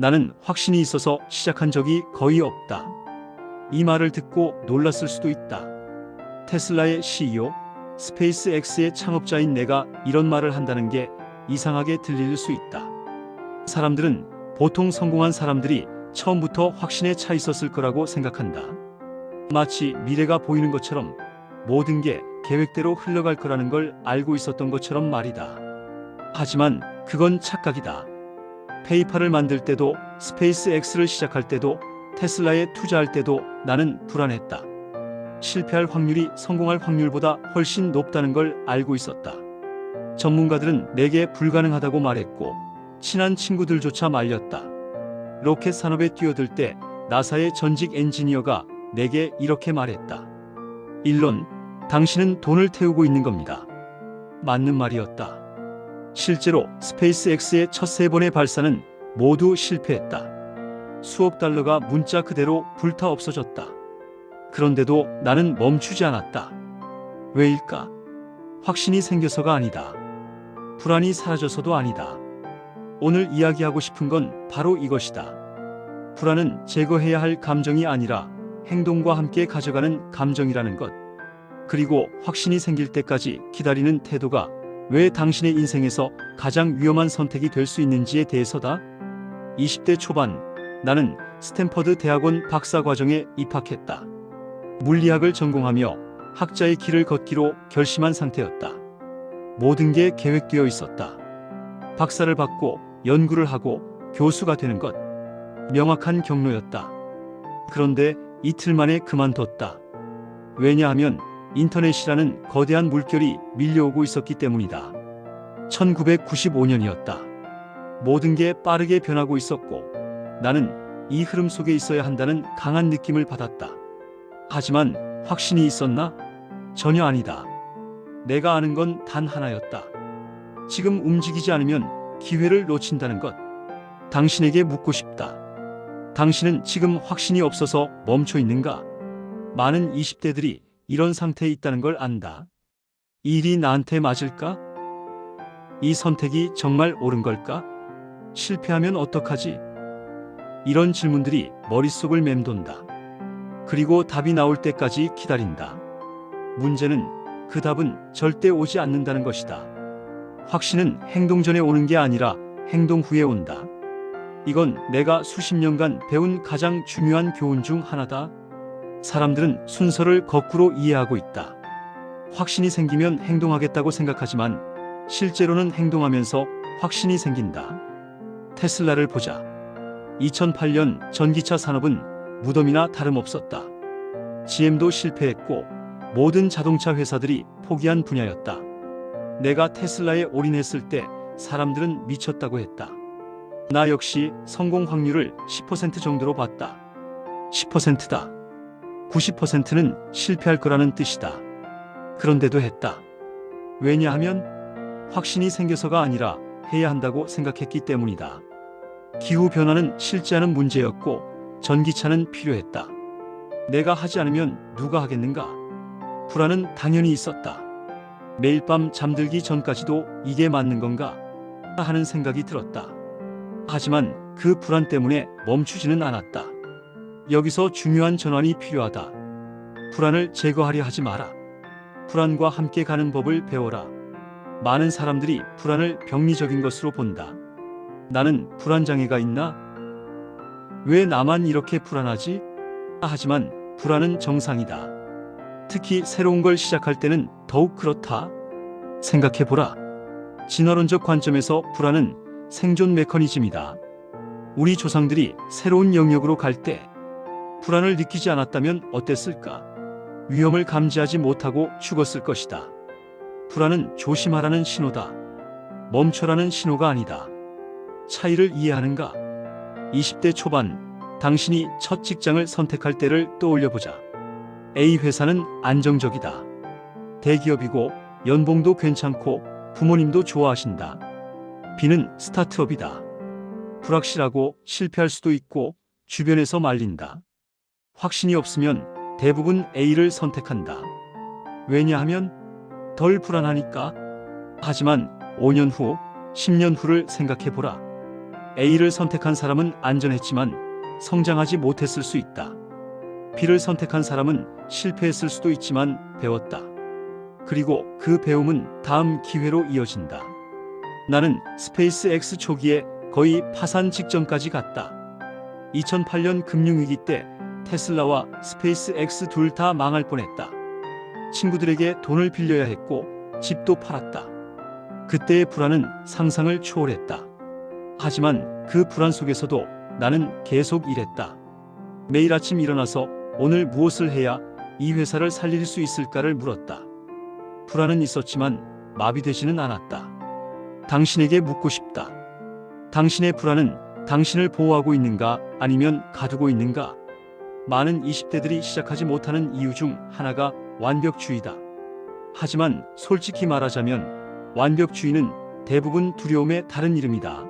나는 확신이 있어서 시작한 적이 거의 없다. 이 말을 듣고 놀랐을 수도 있다. 테슬라의 CEO, 스페이스X의 창업자인 내가 이런 말을 한다는 게 이상하게 들릴 수 있다. 사람들은 보통 성공한 사람들이 처음부터 확신에 차 있었을 거라고 생각한다. 마치 미래가 보이는 것처럼 모든 게 계획대로 흘러갈 거라는 걸 알고 있었던 것처럼 말이다. 하지만 그건 착각이다. 페이팔을 만들 때도, 스페이스X를 시작할 때도, 테슬라에 투자할 때도 나는 불안했다. 실패할 확률이 성공할 확률보다 훨씬 높다는 걸 알고 있었다. 전문가들은 내게 불가능하다고 말했고, 친한 친구들조차 말렸다. 로켓 산업에 뛰어들 때 나사의 전직 엔지니어가 내게 이렇게 말했다. 일론, 당신은 돈을 태우고 있는 겁니다. 맞는 말이었다. 실제로 스페이스X의 첫 3번의 발사는 모두 실패했다. 수억 달러가 문자 그대로 불타 없어졌다. 그런데도 나는 멈추지 않았다. 왜일까? 확신이 생겨서가 아니다. 불안이 사라져서도 아니다. 오늘 이야기하고 싶은 건 바로 이것이다. 불안은 제거해야 할 감정이 아니라 행동과 함께 가져가는 감정이라는 것. 그리고 확신이 생길 때까지 기다리는 태도가 왜 당신의 인생에서 가장 위험한 선택이 될 수 있는지에 대해서다. 20대 초반, 나는 스탠퍼드 대학원 박사과정에 입학했다. 물리학을 전공하며 학자의 길을 걷기로 결심한 상태였다. 모든 게 계획되어 있었다. 박사를 받고 연구를 하고 교수가 되는 것. 명확한 경로였다. 그런데 이틀 만에 그만뒀다. 왜냐하면 인터넷이라는 거대한 물결이 밀려오고 있었기 때문이다. 1995년이었다. 모든 게 빠르게 변하고 있었고 나는 이 흐름 속에 있어야 한다는 강한 느낌을 받았다. 하지만 확신이 있었나? 전혀 아니다. 내가 아는 건 단 하나였다. 지금 움직이지 않으면 기회를 놓친다는 것. 당신에게 묻고 싶다. 당신은 지금 확신이 없어서 멈춰 있는가? 많은 20대들이 이런 상태에 있다는 걸 안다. 이 일이 나한테 맞을까? 이 선택이 정말 옳은 걸까? 실패하면 어떡하지? 이런 질문들이 머릿속을 맴돈다. 그리고 답이 나올 때까지 기다린다. 문제는 그 답은 절대 오지 않는다는 것이다. 확신은 행동 전에 오는 게 아니라 행동 후에 온다. 이건 내가 수십 년간 배운 가장 중요한 교훈 중 하나다. 사람들은 순서를 거꾸로 이해하고 있다. 확신이 생기면 행동하겠다고 생각하지만 실제로는 행동하면서 확신이 생긴다. 테슬라를 보자. 2008년 전기차 산업은 무덤이나 다름없었다. GM도 실패했고 모든 자동차 회사들이 포기한 분야였다. 내가 테슬라에 올인했을 때 사람들은 미쳤다고 했다. 나 역시 성공 확률을 10% 정도로 봤다. 10%다. 90%는 실패할 거라는 뜻이다. 그런데도 했다. 왜냐하면 확신이 생겨서가 아니라 해야 한다고 생각했기 때문이다. 기후변화는 실제하는 문제였고 전기차는 필요했다. 내가 하지 않으면 누가 하겠는가? 불안은 당연히 있었다. 매일 밤 잠들기 전까지도 이게 맞는 건가? 하는 생각이 들었다. 하지만 그 불안 때문에 멈추지는 않았다. 여기서 중요한 전환이 필요하다. 불안을 제거하려 하지 마라. 불안과 함께 가는 법을 배워라. 많은 사람들이 불안을 병리적인 것으로 본다. 나는 불안장애가 있나? 왜 나만 이렇게 불안하지? 하지만 불안은 정상이다. 특히 새로운 걸 시작할 때는 더욱 그렇다. 생각해보라. 진화론적 관점에서 불안은 생존 메커니즘이다. 우리 조상들이 새로운 영역으로 갈 때 불안을 느끼지 않았다면 어땠을까? 위험을 감지하지 못하고 죽었을 것이다. 불안은 조심하라는 신호다. 멈춰라는 신호가 아니다. 차이를 이해하는가? 20대 초반, 당신이 첫 직장을 선택할 때를 떠올려보자. A 회사는 안정적이다. 대기업이고 연봉도 괜찮고 부모님도 좋아하신다. B는 스타트업이다. 불확실하고 실패할 수도 있고 주변에서 말린다. 확신이 없으면 대부분 A를 선택한다. 왜냐하면 덜 불안하니까. 하지만 5년 후, 10년 후를 생각해보라. A를 선택한 사람은 안전했지만 성장하지 못했을 수 있다. B를 선택한 사람은 실패했을 수도 있지만 배웠다. 그리고 그 배움은 다음 기회로 이어진다. 나는 스페이스X 초기에 거의 파산 직전까지 갔다. 2008년 금융위기 때 테슬라와 스페이스X 둘 다 망할 뻔했다. 친구들에게 돈을 빌려야 했고 집도 팔았다. 그때의 불안은 상상을 초월했다. 하지만 그 불안 속에서도 나는 계속 일했다. 매일 아침 일어나서 오늘 무엇을 해야 이 회사를 살릴 수 있을까를 물었다. 불안은 있었지만 마비되지는 않았다. 당신에게 묻고 싶다. 당신의 불안은 당신을 보호하고 있는가 아니면 가두고 있는가? 많은 20대들이 시작하지 못하는 이유 중 하나가 완벽주의다. 하지만 솔직히 말하자면 완벽주의는 대부분 두려움의 다른 이름이다.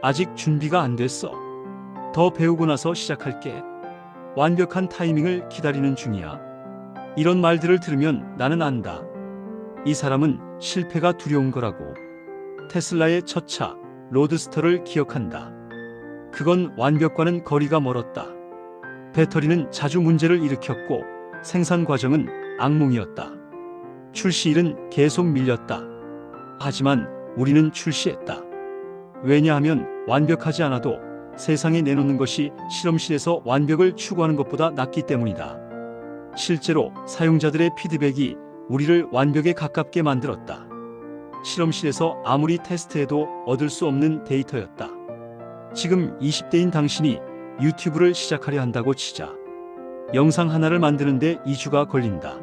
아직 준비가 안 됐어. 더 배우고 나서 시작할게. 완벽한 타이밍을 기다리는 중이야. 이런 말들을 들으면 나는 안다. 이 사람은 실패가 두려운 거라고. 테슬라의 첫 차, 로드스터를 기억한다. 그건 완벽과는 거리가 멀었다. 배터리는 자주 문제를 일으켰고 생산 과정은 악몽이었다. 출시일은 계속 밀렸다. 하지만 우리는 출시했다. 왜냐하면 완벽하지 않아도 세상에 내놓는 것이 실험실에서 완벽을 추구하는 것보다 낫기 때문이다. 실제로 사용자들의 피드백이 우리를 완벽에 가깝게 만들었다. 실험실에서 아무리 테스트해도 얻을 수 없는 데이터였다. 지금 20대인 당신이 유튜브를 시작하려 한다고 치자. 영상 하나를 만드는데 2주가 걸린다.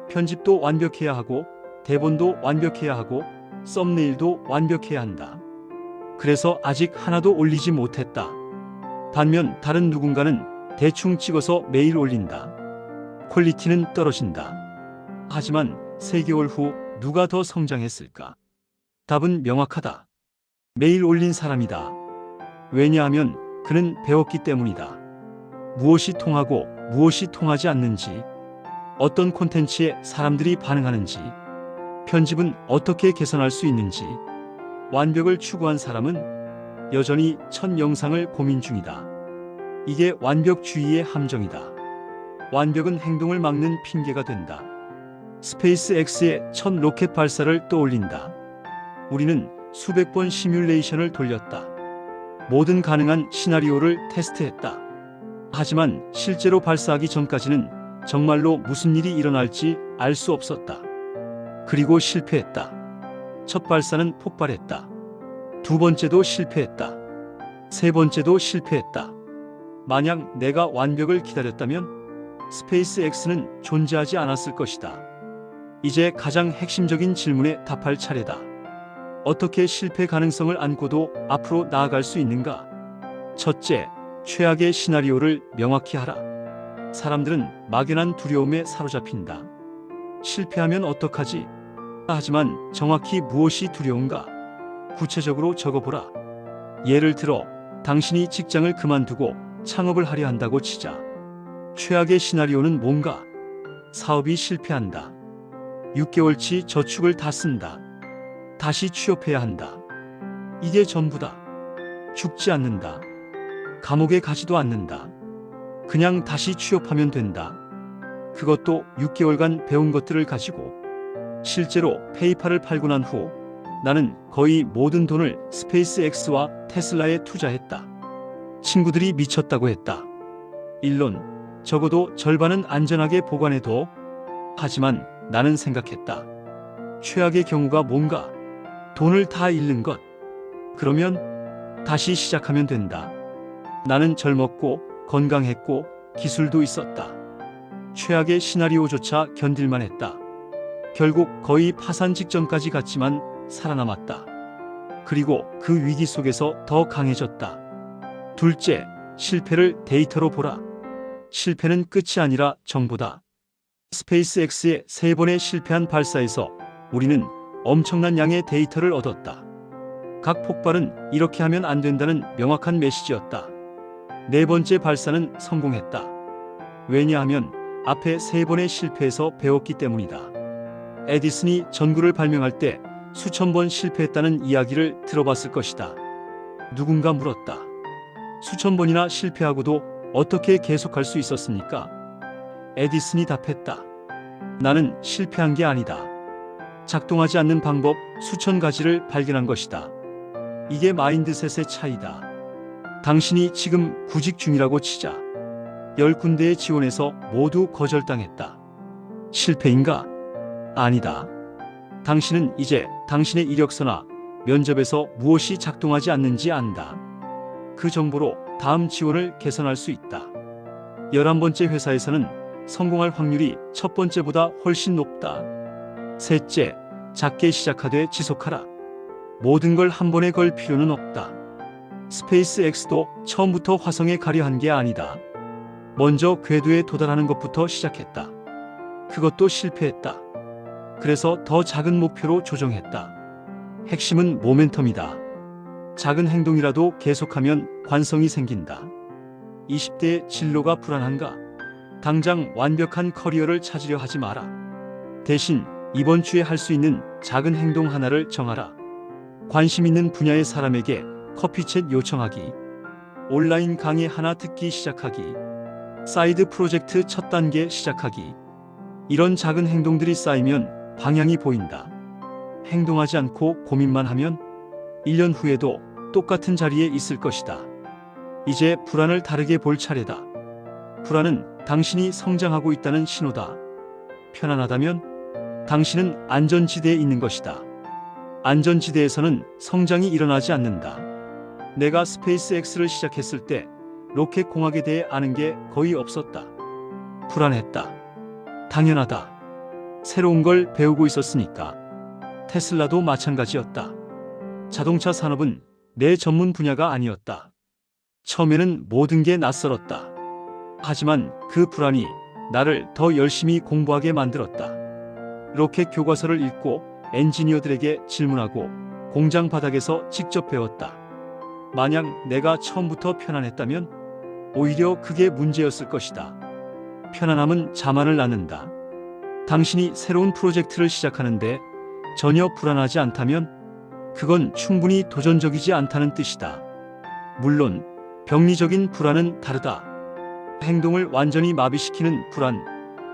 편집도 완벽해야 하고 대본도 완벽해야 하고 썸네일도 완벽해야 한다. 그래서 아직 하나도 올리지 못했다. 반면 다른 누군가는 대충 찍어서 매일 올린다. 퀄리티는 떨어진다. 하지만 3개월 후 누가 더 성장했을까? 답은 명확하다. 매일 올린 사람이다. 왜냐하면 그는 배웠기 때문이다. 무엇이 통하고 무엇이 통하지 않는지, 어떤 콘텐츠에 사람들이 반응하는지, 편집은 어떻게 개선할 수 있는지. 완벽을 추구한 사람은 여전히 첫 영상을 고민 중이다. 이게 완벽주의의 함정이다. 완벽은 행동을 막는 핑계가 된다. 스페이스X의 첫 로켓 발사를 떠올린다. 우리는 수백 번 시뮬레이션을 돌렸다. 모든 가능한 시나리오를 테스트했다. 하지만 실제로 발사하기 전까지는 정말로 무슨 일이 일어날지 알 수 없었다. 그리고 실패했다. 첫 발사는 폭발했다. 두 번째도 실패했다. 세 번째도 실패했다. 만약 내가 완벽을 기다렸다면 스페이스X는 존재하지 않았을 것이다. 이제 가장 핵심적인 질문에 답할 차례다. 어떻게 실패 가능성을 안고도 앞으로 나아갈 수 있는가? 첫째, 최악의 시나리오를 명확히 하라. 사람들은 막연한 두려움에 사로잡힌다. 실패하면 어떡하지? 하지만 정확히 무엇이 두려운가? 구체적으로 적어보라. 예를 들어 당신이 직장을 그만두고 창업을 하려 한다고 치자. 최악의 시나리오는 뭔가? 사업이 실패한다. 6개월치 저축을 다 쓴다. 다시 취업해야 한다. 이게 전부다. 죽지 않는다. 감옥에 가지도 않는다. 그냥 다시 취업하면 된다. 그것도 6개월간 배운 것들을 가지고. 실제로 페이팔을 팔고 난 후 나는 거의 모든 돈을 스페이스X와 테슬라에 투자했다. 친구들이 미쳤다고 했다. 일론, 적어도 절반은 안전하게 보관해둬. 하지만 나는 생각했다. 최악의 경우가 뭔가? 돈을 다 잃는 것. 그러면 다시 시작하면 된다. 나는 젊었고 건강했고 기술도 있었다. 최악의 시나리오조차 견딜만 했다. 결국 거의 파산 직전까지 갔지만 살아남았다. 그리고 그 위기 속에서 더 강해졌다. 둘째, 실패를 데이터로 보라. 실패는 끝이 아니라 정보다. 스페이스X의 3번의 실패한 발사에서 우리는 엄청난 양의 데이터를 얻었다. 각 폭발은 이렇게 하면 안 된다는 명확한 메시지였다. 4번째 발사는 성공했다. 왜냐하면 앞에 3번의 실패에서 배웠기 때문이다. 에디슨이 전구를 발명할 때 수천 번 실패했다는 이야기를 들어봤을 것이다. 누군가 물었다. 수천 번이나 실패하고도 어떻게 계속할 수 있었습니까? 에디슨이 답했다. 나는 실패한 게 아니다. 작동하지 않는 방법 수천 가지를 발견한 것이다. 이게 마인드셋의 차이다. 당신이 지금 구직 중이라고 치자. 10군데의 지원에서 모두 거절당했다. 실패인가? 아니다. 당신은 이제 당신의 이력서나 면접에서 무엇이 작동하지 않는지 안다. 그 정보로 다음 지원을 개선할 수 있다. 11번째 회사에서는 성공할 확률이 첫 번째보다 훨씬 높다. 셋째, 작게 시작하되 지속하라. 모든 걸 한 번에 걸 필요는 없다. 스페이스X도 처음부터 화성에 가려 한 게 아니다. 먼저 궤도에 도달하는 것부터 시작했다. 그것도 실패했다. 그래서 더 작은 목표로 조정했다. 핵심은 모멘텀이다. 작은 행동이라도 계속하면 관성이 생긴다. 20대의 진로가 불안한가? 당장 완벽한 커리어를 찾으려 하지 마라. 대신 이번 주에 할 수 있는 작은 행동 하나를 정하라. 관심 있는 분야의 사람에게 커피챗 요청하기, 온라인 강의 하나 듣기 시작하기, 사이드 프로젝트 첫 단계 시작하기. 이런 작은 행동들이 쌓이면 방향이 보인다. 행동하지 않고 고민만 하면 1년 후에도 똑같은 자리에 있을 것이다. 이제 불안을 다르게 볼 차례다. 불안은 당신이 성장하고 있다는 신호다. 편안하다면 당신은 안전지대에 있는 것이다. 안전지대에서는 성장이 일어나지 않는다. 내가 스페이스X를 시작했을 때 로켓 공학에 대해 아는 게 거의 없었다. 불안했다. 당연하다. 새로운 걸 배우고 있었으니까. 테슬라도 마찬가지였다. 자동차 산업은 내 전문 분야가 아니었다. 처음에는 모든 게 낯설었다. 하지만 그 불안이 나를 더 열심히 공부하게 만들었다. 로켓 교과서를 읽고 엔지니어들에게 질문하고 공장 바닥에서 직접 배웠다. 만약 내가 처음부터 편안했다면 오히려 그게 문제였을 것이다. 편안함은 자만을 낳는다. 당신이 새로운 프로젝트를 시작하는데 전혀 불안하지 않다면 그건 충분히 도전적이지 않다는 뜻이다. 물론 병리적인 불안은 다르다. 행동을 완전히 마비시키는 불안,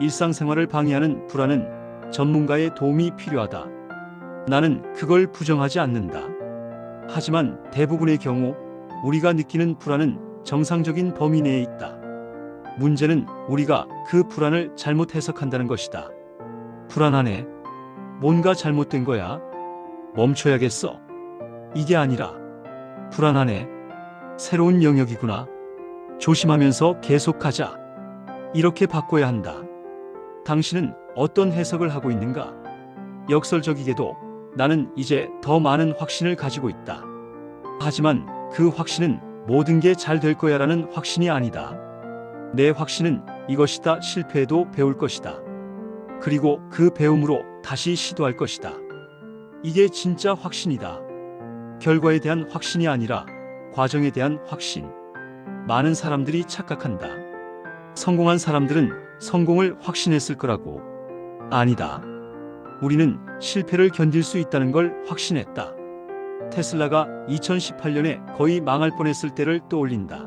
일상생활을 방해하는 불안은 전문가의 도움이 필요하다. 나는 그걸 부정하지 않는다. 하지만 대부분의 경우 우리가 느끼는 불안은 정상적인 범위 내에 있다. 문제는 우리가 그 불안을 잘못 해석한다는 것이다. 불안하네. 뭔가 잘못된 거야. 멈춰야겠어. 이게 아니라 불안하네. 새로운 영역이구나. 조심하면서 계속하자. 이렇게 바꿔야 한다. 당신은 어떤 해석을 하고 있는가? 역설적이게도 나는 이제 더 많은 확신을 가지고 있다. 하지만 그 확신은 모든 게 잘 될 거야라는 확신이 아니다. 내 확신은 이것이다. 실패해도 배울 것이다. 그리고 그 배움으로 다시 시도할 것이다. 이게 진짜 확신이다. 결과에 대한 확신이 아니라 과정에 대한 확신. 많은 사람들이 착각한다. 성공한 사람들은 성공을 확신했을 거라고. 아니다. 우리는 실패를 견딜 수 있다는 걸 확신했다. 테슬라가 2018년에 거의 망할 뻔했을 때를 떠올린다.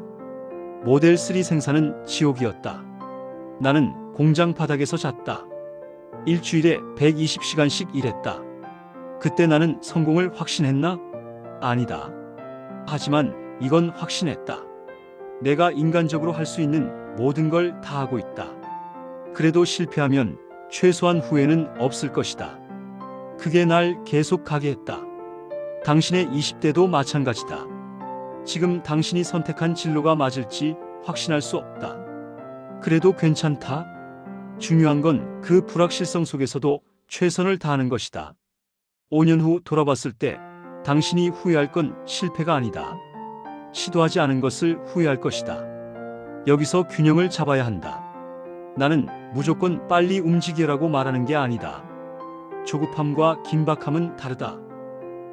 모델 3 생산은 지옥이었다. 나는 공장 바닥에서 잤다. 일주일에 120시간씩 일했다. 그때 나는 성공을 확신했나? 아니다. 하지만 이건 확신했다. 내가 인간적으로 할 수 있는 모든 걸 다 하고 있다. 그래도 실패하면 최소한 후회는 없을 것이다. 그게 날 계속 가게 했다. 당신의 20대도 마찬가지다. 지금 당신이 선택한 진로가 맞을지 확신할 수 없다. 그래도 괜찮다. 중요한 건 그 불확실성 속에서도 최선을 다하는 것이다. 5년 후 돌아봤을 때 당신이 후회할 건 실패가 아니다. 시도하지 않은 것을 후회할 것이다. 여기서 균형을 잡아야 한다. 나는 무조건 빨리 움직여라고 말하는 게 아니다. 조급함과 긴박함은 다르다.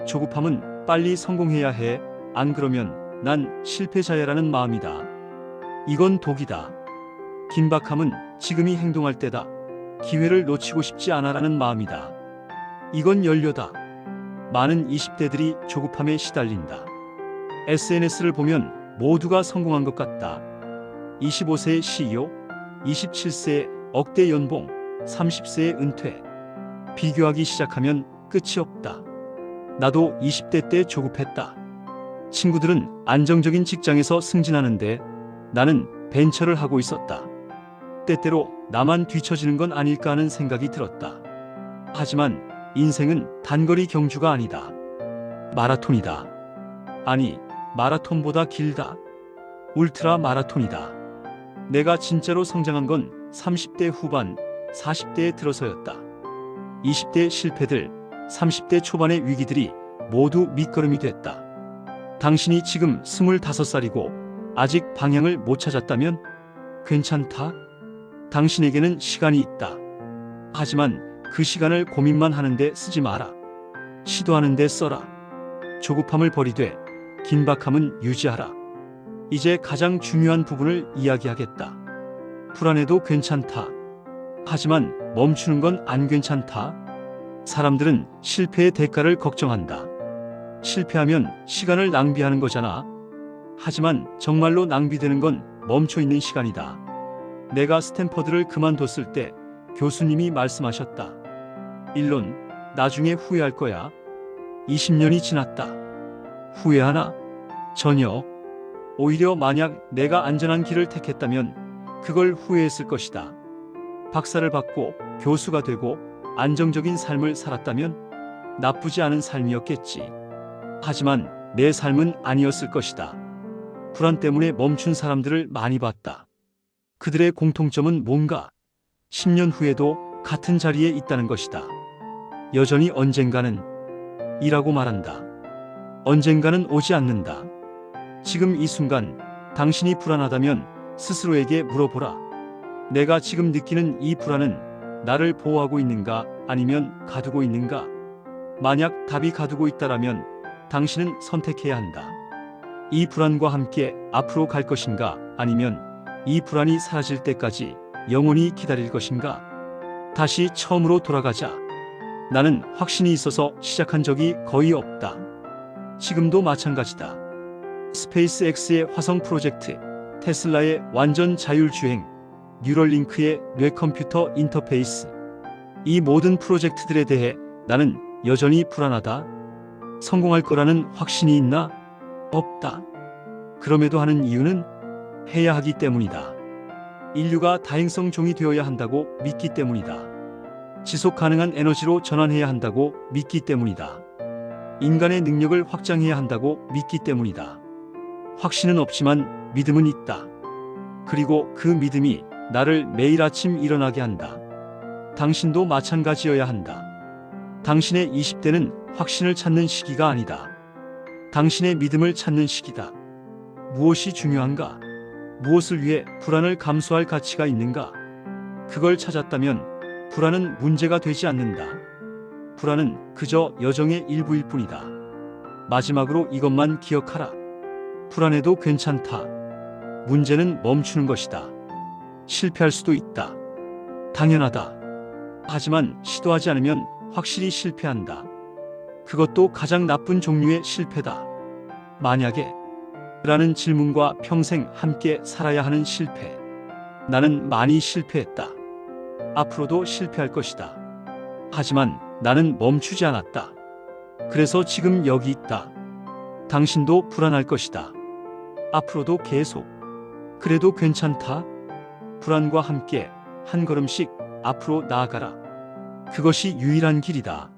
조급함은 빨리 성공해야 해. 안 그러면 난 실패자야라는 마음이다. 이건 독이다. 긴박함은 지금이 행동할 때다. 기회를 놓치고 싶지 않아라는 마음이다. 이건 연료다. 많은 20대들이 조급함에 시달린다. SNS를 보면 모두가 성공한 것 같다. 25세의 CEO, 27세의 억대 연봉, 30세의 은퇴. 비교하기 시작하면 끝이 없다. 나도 20대 때 조급했다. 친구들은 안정적인 직장에서 승진하는데 나는 벤처를 하고 있었다. 때때로 나만 뒤처지는 건 아닐까 하는 생각이 들었다. 하지만 인생은 단거리 경주가 아니다. 마라톤이다. 아니, 마라톤보다 길다. 울트라 마라톤이다. 내가 진짜로 성장한 건 30대 후반, 40대에 들어서였다. 20대의 실패들, 30대 초반의 위기들이 모두 밑거름이 됐다. 당신이 지금 25살이고 아직 방향을 못 찾았다면 괜찮다. 당신에게는 시간이 있다. 하지만 그 시간을 고민만 하는데 쓰지 마라. 시도하는데 써라. 조급함을 버리되 긴박함은 유지하라. 이제 가장 중요한 부분을 이야기하겠다. 불안해도 괜찮다. 하지만 멈추는 건 안 괜찮다. 사람들은 실패의 대가를 걱정한다. 실패하면 시간을 낭비하는 거잖아. 하지만 정말로 낭비되는 건 멈춰 있는 시간이다. 내가 스탠퍼드를 그만뒀을 때 교수님이 말씀하셨다. 일론, 나중에 후회할 거야. 20년이 지났다. 후회하나? 전혀. 오히려 만약 내가 안전한 길을 택했다면 그걸 후회했을 것이다. 박사를 받고 교수가 되고 안정적인 삶을 살았다면 나쁘지 않은 삶이었겠지. 하지만 내 삶은 아니었을 것이다. 불안 때문에 멈춘 사람들을 많이 봤다. 그들의 공통점은 뭔가 10년 후에도 같은 자리에 있다는 것이다. 여전히 언젠가는 이라고 말한다. 언젠가는 오지 않는다. 지금 이 순간 당신이 불안하다면 스스로에게 물어보라. 내가 지금 느끼는 이 불안은 나를 보호하고 있는가 아니면 가두고 있는가? 만약 답이 가두고 있다라면 당신은 선택해야 한다. 이 불안과 함께 앞으로 갈 것인가 아니면 이 불안이 사라질 때까지 영원히 기다릴 것인가? 다시 처음으로 돌아가자. 나는 확신이 있어서 시작한 적이 거의 없다. 지금도 마찬가지다. 스페이스X의 화성 프로젝트, 테슬라의 완전 자율주행, 뉴럴링크의 뇌컴퓨터 인터페이스. 이 모든 프로젝트들에 대해 나는 여전히 불안하다. 성공할 거라는 확신이 있나? 없다. 그럼에도 하는 이유는 해야 하기 때문이다. 인류가 다행성 종이 되어야 한다고 믿기 때문이다. 지속 가능한 에너지로 전환해야 한다고 믿기 때문이다. 인간의 능력을 확장해야 한다고 믿기 때문이다. 확신은 없지만 믿음은 있다. 그리고 그 믿음이 나를 매일 아침 일어나게 한다. 당신도 마찬가지여야 한다. 당신의 20대는 확신을 찾는 시기가 아니다. 당신의 믿음을 찾는 시기다. 무엇이 중요한가? 무엇을 위해 불안을 감수할 가치가 있는가? 그걸 찾았다면 불안은 문제가 되지 않는다. 불안은 그저 여정의 일부일 뿐이다. 마지막으로 이것만 기억하라. 불안해도 괜찮다. 문제는 멈추는 것이다. 실패할 수도 있다. 당연하다. 하지만 시도하지 않으면 확실히 실패한다. 그것도 가장 나쁜 종류의 실패다. 만약에 라는 질문과 평생 함께 살아야 하는 실패. 나는 많이 실패했다. 앞으로도 실패할 것이다. 하지만 나는 멈추지 않았다. 그래서 지금 여기 있다. 당신도 불안할 것이다. 앞으로도 계속. 그래도 괜찮다. 불안과 함께 한 걸음씩 앞으로 나아가라. 그것이 유일한 길이다.